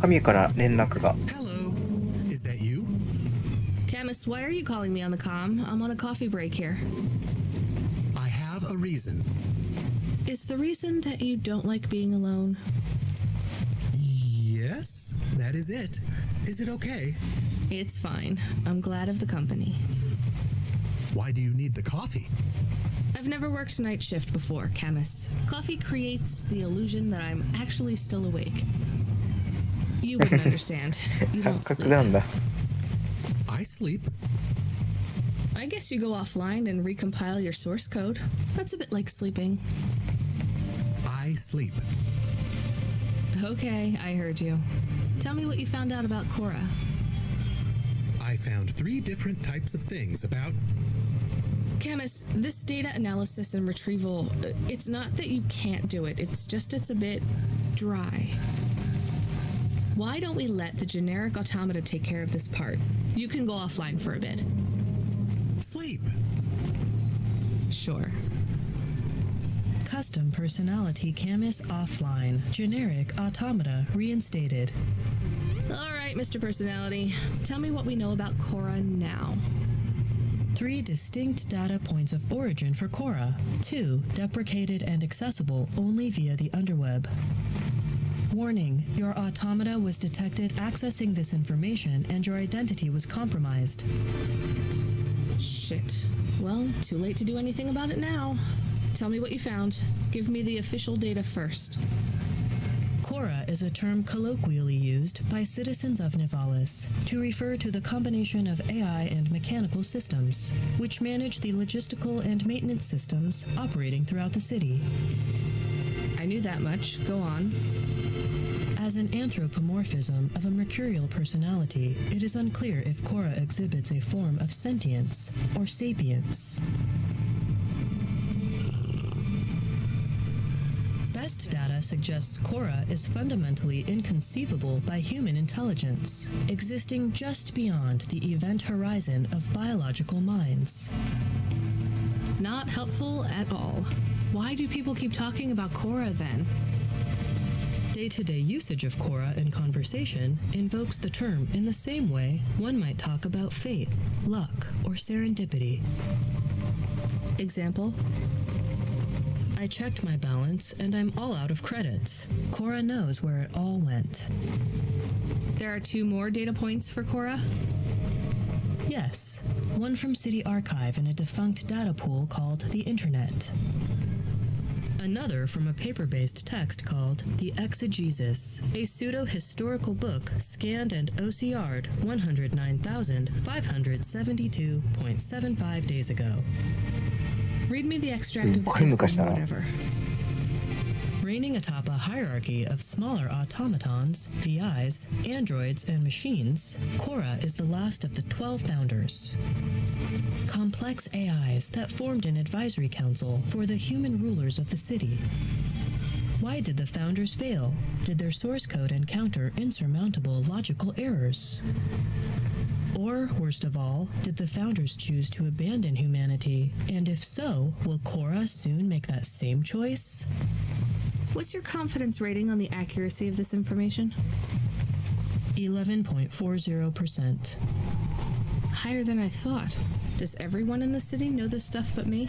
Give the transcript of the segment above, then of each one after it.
神から連絡が。 Hello, is that you? Camus, why are you calling me on the comm? I'm on a coffee break here. I have a reason. Is the reason that you don't like being alone? Yes, that is it. Is it okay? It's fine. I'm glad of the company. Why do you need the coffee? I've never worked night shift before, Camus. Coffee creates the illusion that I'm actually still awake. You wouldn't understand. You 錯 don't 覚 sleep. なんだ。 I sleep. I guess you go offline and recompile your source code. That's a bit like sleeping. I sleep. Okay, I heard you. Tell me what you found out about Cora. I found 3 different types of things about... Camus, this data analysis and retrieval, it's not that you can't do it, it's just it's a bit dry. Why don't we let the generic automata take care of this part? You can go offline for a bit. Sleep. Sure. Custom personality Camus offline. Generic automata reinstated. All right, Mr. Personality, tell me what we know about Cora now. 3 distinct data points of origin for Cora. 2 deprecated and accessible only via the underweb. Warning, your automata was detected accessing this information and your identity was compromised. Shit. Well, too late to do anything about it now. Tell me what you found. Give me the official data first. Cora is a term colloquially used by citizens of Nivalis to refer to the combination of AI and mechanical systems, which manage the logistical and maintenance systems operating throughout the city. I knew that much. Go on. As an anthropomorphism of a mercurial personality, it is unclear if Cora exhibits a form of sentience or sapience. Best data suggests Cora is fundamentally inconceivable by human intelligence, existing just beyond the event horizon of biological minds. Not helpful at all. Why do people keep talking about Cora then? Day-to-day usage of Cora in conversation invokes the term in the same way one might talk about fate, luck, or serendipity. Example? I checked my balance and I'm all out of credits. Cora knows where it all went. There are 2 more data points for Cora? Yes, one from City Archive in a defunct data pool called the Internet. Another from a paper-based text called The Exegesis, a pseudo-historical book scanned and OCR'd 109,572.75 days ago. Read me the extract of the すっごい昔だな。 whatever. Reigning atop a hierarchy of smaller automatons, VIs, androids, and machines, Cora is the last of the 12 founders. Complex AIs that formed an advisory council for the human rulers of the city. Why did the founders fail? Did their source code encounter insurmountable logical errors? Or, worst of all, did the founders choose to abandon humanity? And if so, will Cora soon make that same choice? What's your confidence rating on the accuracy of this information? 11.40%. Higher than I thought. Does everyone in the city know this stuff but me?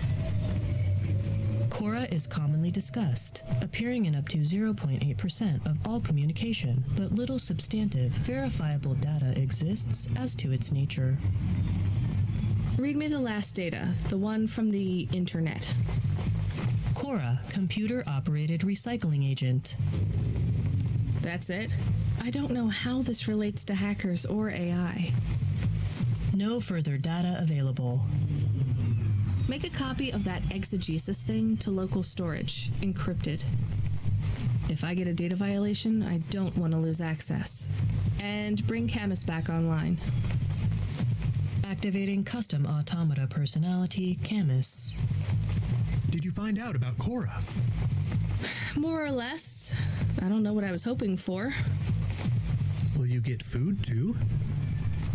Cora is commonly discussed, appearing in up to 0.8% of all communication, but little substantive, verifiable data exists as to its nature. Read me the last data, the one from the internet. Cora, computer-operated recycling agent. That's it? I don't know how this relates to hackers or AI. No further data available. Make a copy of that exegesis thing to local storage, encrypted. If I get a data violation, I don't want to lose access. And bring Camus back online. Activating custom automata personality, Camus. Did you find out about Cora? More or less. I don't know what I was hoping for. Will you get food too?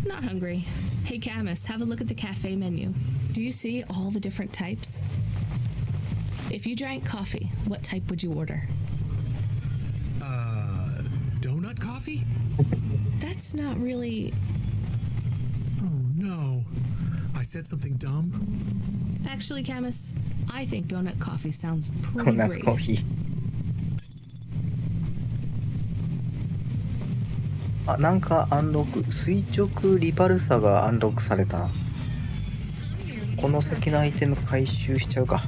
Not hungry. Hey Camus, have a look at the cafe menu. Do you see all the different types? If you drank coffee, what type would you order? Donut donut coffee? That's not really... Oh no. I said something dumb? Actually, Camus, I think donut coffee sounds ド pretty ーナツ great. コーヒー。あ、なんかアンロック、垂直リパルサがアンロックされたな。この先のアイテム回収しちゃうか。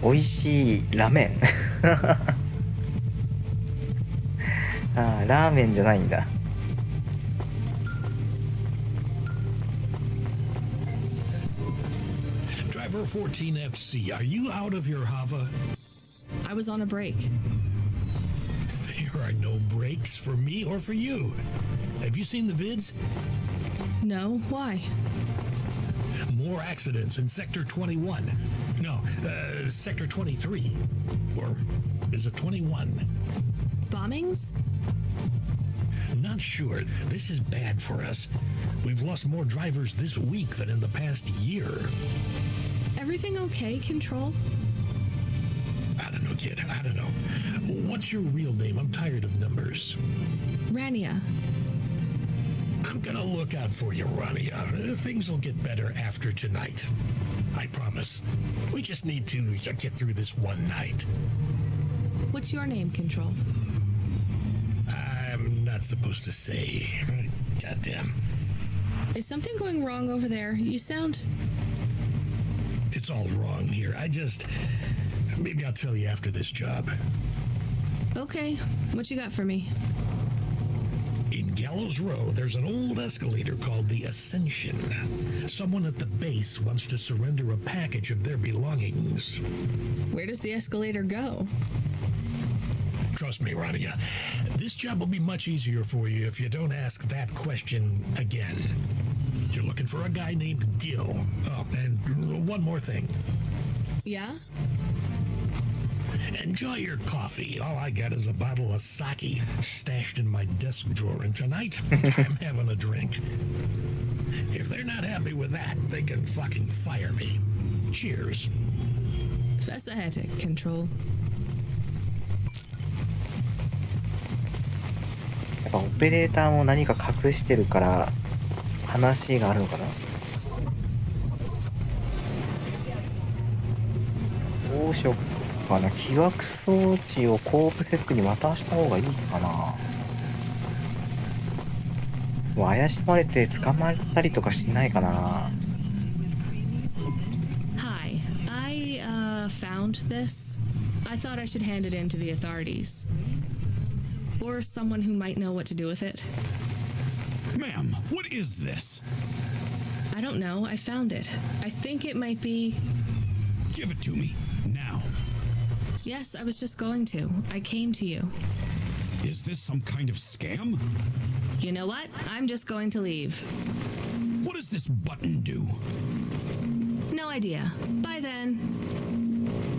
美味しいラーメンあー、ラーメンじゃないんだ。Driver 14FC, are you out of your Hava? I was on a break. There are no breaks for me or for you. Have you seen the vids? No? Why? More accidents in Sector 21. No, Sector 23. Or is it 21? Bombings? Not sure. This is bad for us. We've lost more drivers this week than in the past year. Everything okay, Control? I don't know, kid. I don't know. What's your real name? I'm tired of numbers. Rania. I'm gonna look out for you, Rania. Things will get better after tonight. I promise. We just need to get through this one night. What's your name, Control? I'm not supposed to say. Goddamn. Is something going wrong over there? You sound... It's all wrong here. Maybe I'll tell you after this job. Okay, what you got for me? In Gallows Row, there's an old escalator called the Ascension. Someone at the base wants to surrender a package of their belongings. Where does the escalator go? Trust me, Rania. This job will be much easier for you if you don't ask that question again. You're looking for a guy named Gil. Oh, and one more thing. Yeah? Enjoy your coffee. All I got is a bottle of sake stashed in my desk drawer, and tonight I'm having a drink. If they're not happy with that, they can fucking fire me. Cheers. Fesahetic, Control. やっぱオペレーターも何か隠してるから話があるのかな。どうしよっかな。起爆装置をコープセックに渡した方がいいかな。もう怪しまれて捕まったりとかしないかな。Hi, I found this. I thought I should hand it in to the authorities. Or someone who might know what to do with it. Ma'am, what is this? I don't know, I found it. I think it might be... Give it to me, now. Yes, I was just going to. I came to you. Is this some kind of scam? You know what? I'm just going to leave. What does this button do? No idea. Bye then.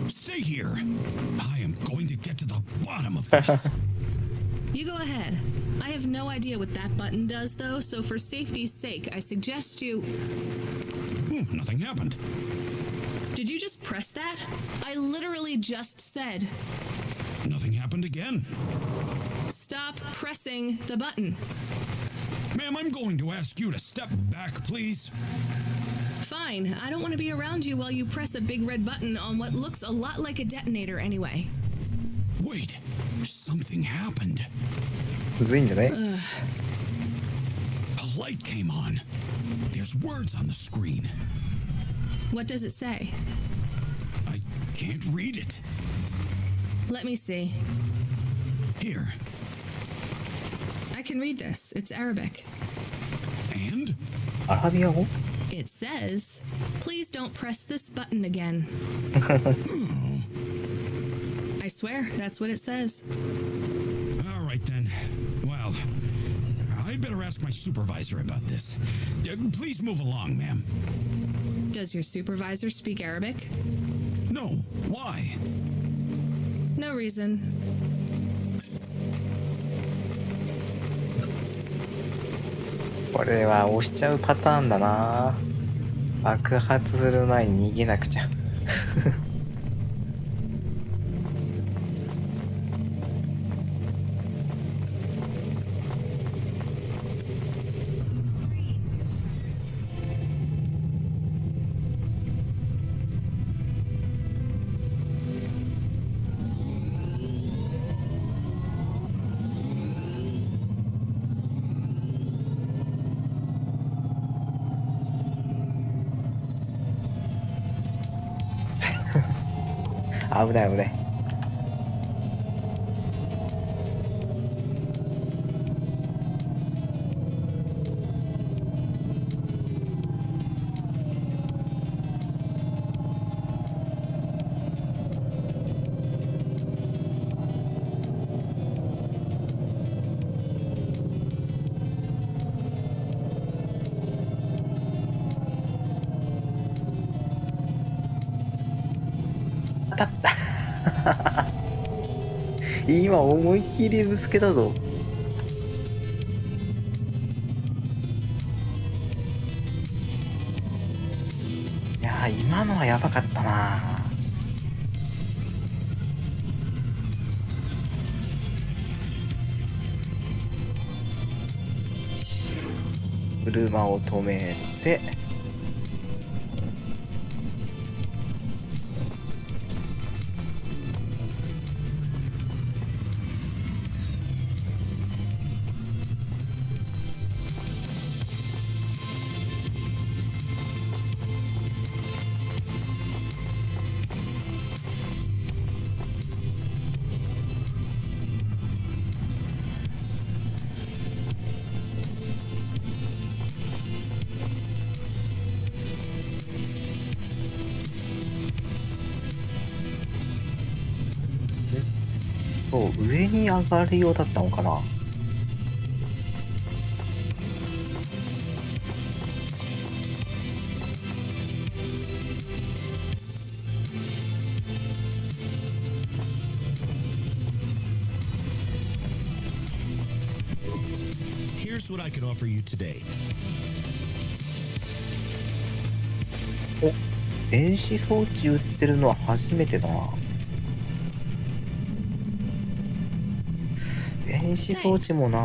Stay here. I am going to get to the bottom of this. You go ahead. I have no idea what that button does, though, so for safety's sake, I suggest you... Oh, nothing happened. Did you just press that? I literally just said... Nothing happened again. Stop pressing the button. Ma'am, I'm going to ask you to step back, please. Fine. I don't want to be around you while you press a big red button on what looks a lot like a detonator anyway. Wait, something happened. むずいんじゃない？ A light came on. There's words on the screen. What does it say? I can't read it. Let me see. Here. I can read this. It's Arabic. And? アラビア語？ It says, please don't press this button again. I swear, that's what it says. All right then. Well, I'd better ask my supervisor about this. Please move along, ma'am. Does your supervisor speak Arabic? No, why? No reason. これは押しちゃうパターンだな。爆発する前に逃げなくちゃ。危ない危ない。当たった今思いっきりぶつけたぞ。いやー今のはやばかったな。車を止めてそう上に上がるようだったのかな。Here's what I can offer you today. お、電子装置売ってるのは初めてだな。電子装置もな、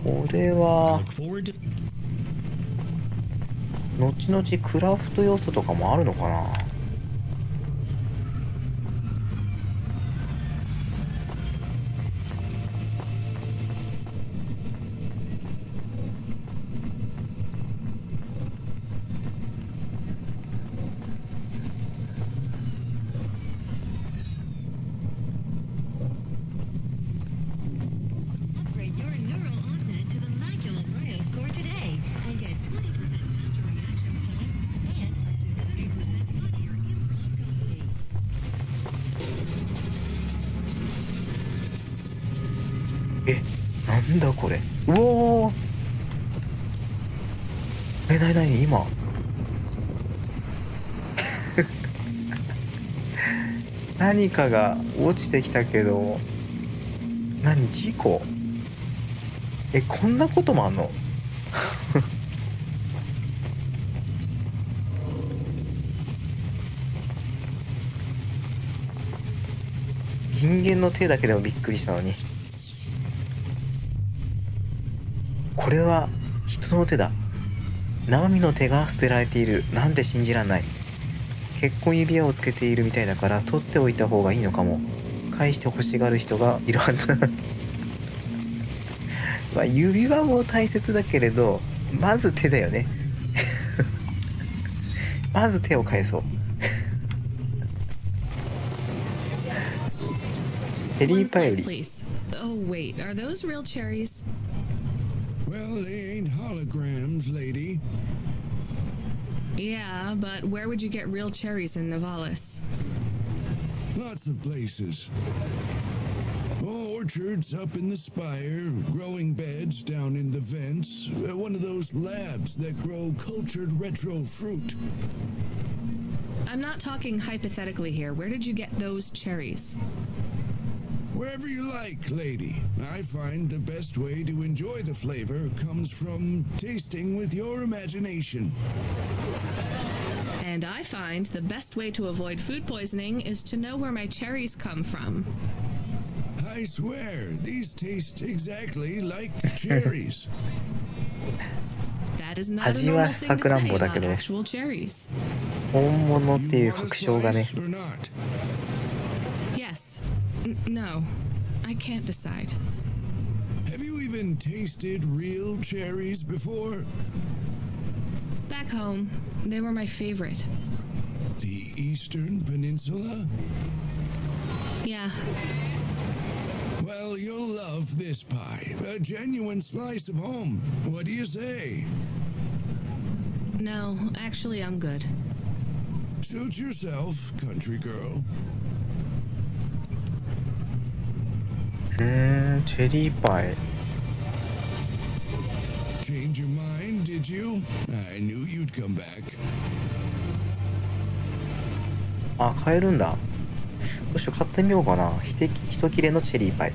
これは Look forward to 後々クラフト要素とかもあるのかな。Upgrade your neural offset to the Macula Bio score today and get 20% faster reaction time and up to 30% funnier improv comedy. え、なんだこれ。うおー、なになに今何かが落ちてきたけど、何、事故？え、こんなこともあんの？人間の手だけでもびっくりしたのに。これは人の手だ。生身の手が捨てられている。なんて信じらんない。結婚指輪をつけているみたいだから取っておいた方がいいのかも。返して欲しがる人がいるはず。まあ指輪も大切だけれど、まず手だよね。まず手を返そう。ヘリ One ーパよ slice, り。 please. Oh, wait. Are those real cherries? Well, they ain't holograms, lady. Yeah, but where would you get real cherries in Navalis? Lots of places. Orchards up in the spire, growing beds down in the vents, one of those labs that grow cultured retro fruit. I'm not talking hypothetically here. Where did you get those cherries? Wherever you like, lady. I find the best way to enjoy the flavor comes from tasting with your imagination. And I find the best way to avoid food poisoning is to know where my cherries come from. I swear, these taste exactly like cherries. That is not a normal thing to say about actual cherries. 本物っていう You want a 確証がね slice or not? Yes. No. I can't decide. Have you even tasted real cherries before? Back home, they were my favorite. The Eastern Peninsula? Yeah. Well, you'll love this pie. A genuine slice of home. What do you say? No, actually, I'm good. Suit yourself, country girl. チェリーパイ Change your mind, did you? I knew you'd come back. あ、買えるんだ。どうしよう、買ってみようかな。一切れのチェリーパイ。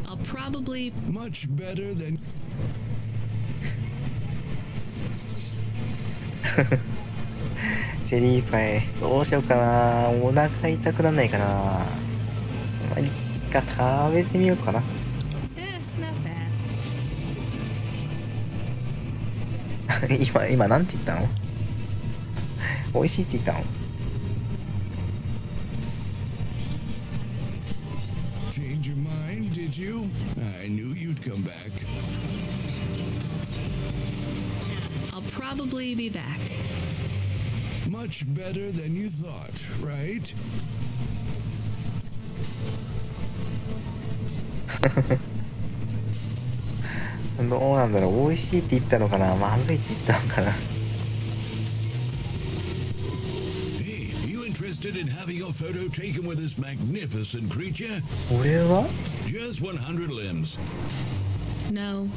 I'll probably... Much better than... チェリーパイどうしようかな。お腹痛くなんないかな。まあいっか、食べてみようかな。not bad. 今なんて言ったの？美味しいって言ったのChange your mind, did you? I knew you'd come back. I'll probably be back. Much better than you thought, right? どうなんだろう。美味しいって言ったのかな、まずいって言ったのかな。Hey, you interested in having your photo taken with this magnificent creature? 俺は Just 100 limbs. No.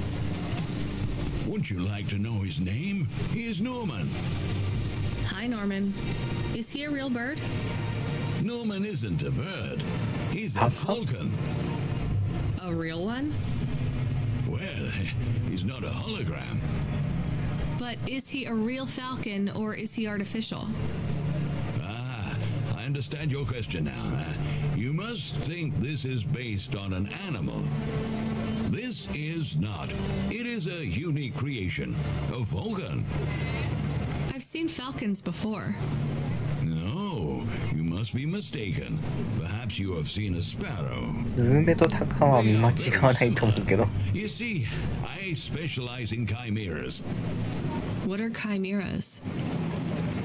Wouldn't you like to know his name? He is Norman. Hi, Norman. Is he a real bird? Norman isn't a bird. He's a falcon. A real one? Well, he's not a hologram. But is he a real falcon or is he artificial? Ah, I understand your question now. You must think this is based on an animal. This is not. It is a unique creation. A falcon. I've seen falcons before. No, you must be mistaken. Perhaps you have seen a sparrow. スズメとタカは見間違わないと思うけど。 You see, I specialize in chimeras. What are chimeras?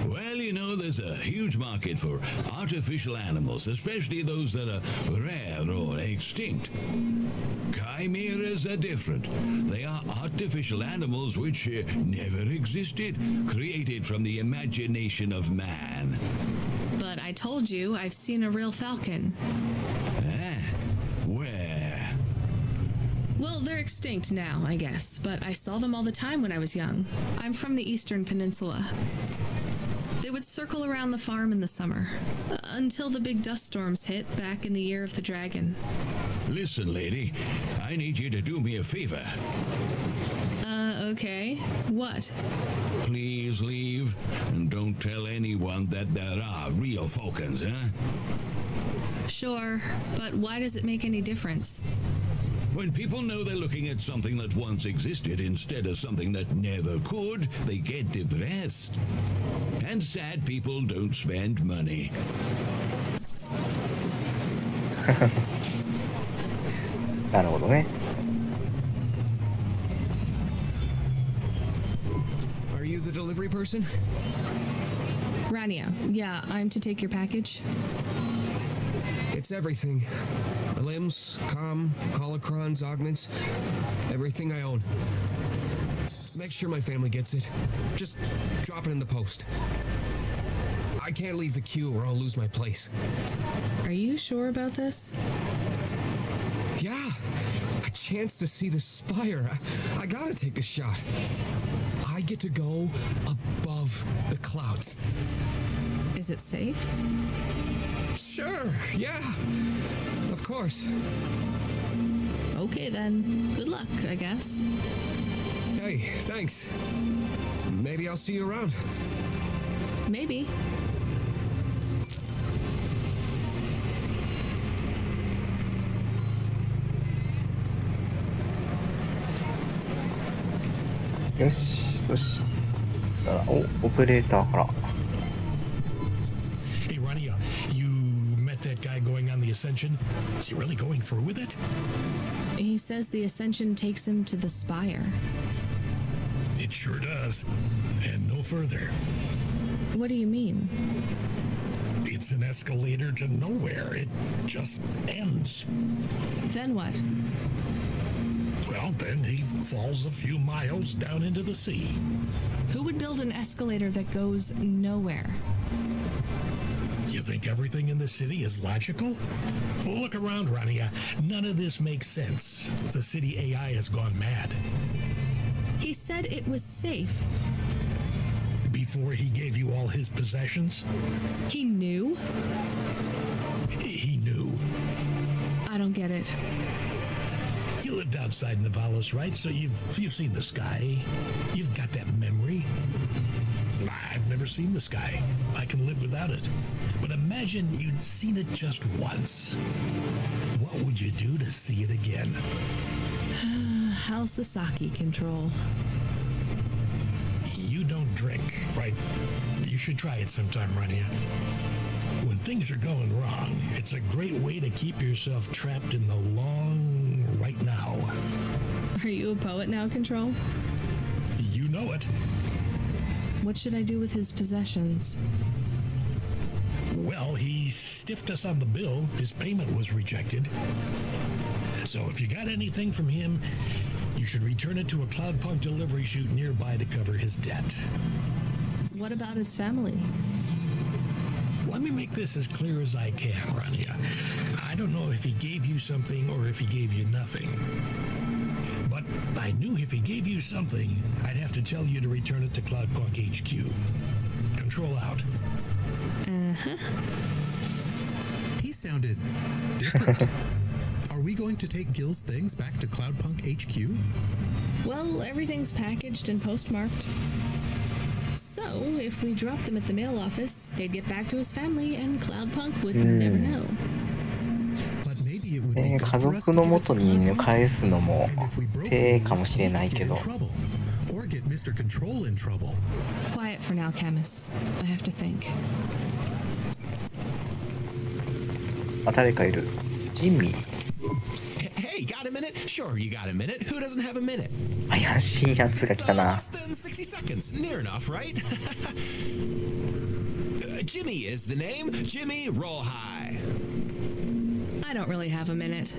Well, you know, there's a huge market for artificial animals, especially those that are rare or extinct. Chimeras are different. They are artificial animals which never existed, created from the imagination of man. But I told you I've seen a real falcon. Where? Well, they're extinct now, I guess, but I saw them all the time when I was young. I'm from the Eastern Peninsula. They would circle around the farm in the summer, until the big dust storms hit back in the year of the dragon. Listen, lady, I need you to do me a favor. Okay. What? Please leave, and don't tell anyone that there are real falcons, huh? Sure, but why does it make any difference? When people know they're looking at something that once existed instead of something that never could, they get depressed. And sad people don't spend money. なるほどね。Are you the delivery person? Rania, yeah, I'm to take your package. It's everything. My limbs, holocrons, augments, everything I own. Make sure my family gets it. Just drop it in the post. I can't leave the queue or I'll lose my place. Are you sure about this? Yeah, a chance to see the spire. I gotta take a shot. I get to go above the clouds. Is it safe? Sure, yeah. Of course. Okay then. Good luck, I guess. Hey, thanks. Maybe I'll see you around. Maybe. よし、そしたらオペレーターから。 Hey, Ronnie, you met that guy going on the Ascension? Is he really going through with it? He says the Ascension takes him to the spire. It sure does. And no further. What do you mean? It's an escalator to nowhere. It just ends. Then what? Well, then he falls a few miles down into the sea. Who would build an escalator that goes nowhere? You think everything in the city is logical? Well, look around, Rania. None of this makes sense. The city AI has gone mad. He said it was safe. Before he gave you all his possessions, He knew? he knew. I don't get it. You lived outside Navalos, right? So you've seen the sky. You've got that memory. I've never seen the sky. I can live without it. But imagine you'd seen it just once. What would you do to see it again? How's the sake control? You don't drink, right? You should try it sometime, Rania. When things are going wrong, it's a great way to keep yourself trapped in the long right now. Are you a poet now, Control? You know it. What should I do with his possessions? Well, he stiffed us on the bill. His payment was rejected. So if you got anything from him, you should return it to a CLOUDPUNK delivery chute nearby to cover his debt. What about his family? Let me make this as clear as I can, Rania. I don't know if he gave you something or if he gave you nothing. But I knew if he gave you something, I'd have to tell you to return it to CLOUDPUNK HQ. Control out. He sounded different. Are we going to take Gil's things back to CLOUDPUNK HQ? Well, everything's packaged and postmarked. So, if we dropped them at the mail office, they'd get back to his family and CLOUDPUNK would never know. But maybe it would be 家 good for us 族 to の give も it と to に CLOUDPUNK. 返すのも And if we broke 手 things, かもしれない we け could ど get in trouble. Or get Mr. Control in trouble. Quiet for now, Camus. I have to think. あ、誰かいる。ジンミー。 Hey, got a minute? Sure, you got a minute. Who doesn't have a minute? 怪しいやつが来たな。 Less than 60 seconds. Near enough, right? Jimmy is the name. Jimmy, roll high. I don't really have a minute.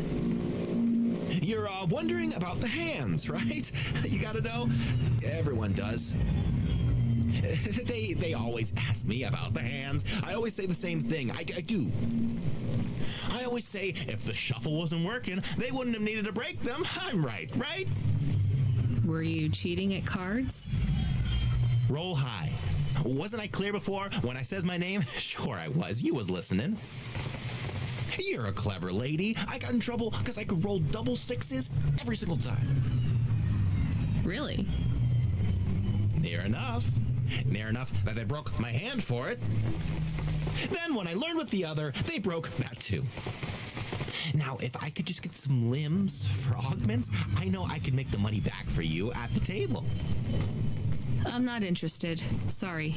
You're wondering about the hands, right? You gotta know. Everyone does. They always ask me about the hands. I always say the same thing. I do. I always say if the shuffle wasn't working, they wouldn't have needed to break them. I'm right, right? Were you cheating at cards? Roll high. Wasn't I clear before when I says my name? Sure I was. You was listening. You're a clever lady. I got in trouble because I could roll double sixes every single time. Really? Near enough. Near enough that they broke my hand for it. Then when I learned with the other, they broke that too. Now, if I could just get some limbs for augments, I know I could make the money back for you at the table. I'm not interested. Sorry.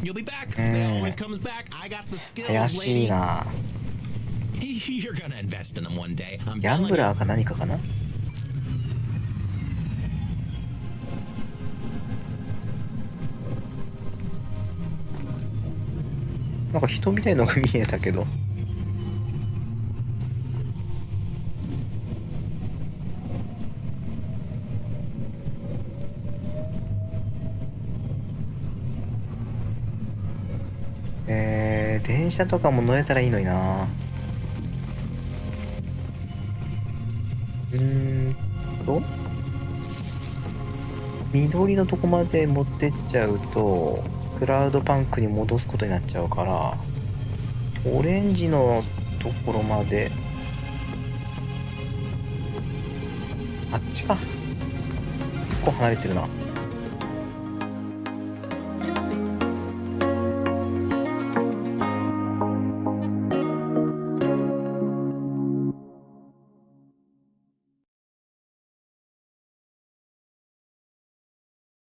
You'll be back. They always comes back. I got the skills, 怪しい lady. な。 You're gonna invest in them one day. I'm ギャン telling ブラーか何かかな。なんか人みたいのが見えたけど。電車とかも乗れたらいいのにな。緑のとこまで持ってっちゃうとクラウドパンクに戻すことになっちゃうから、オレンジのところまで、あっちか、結構離れてるな。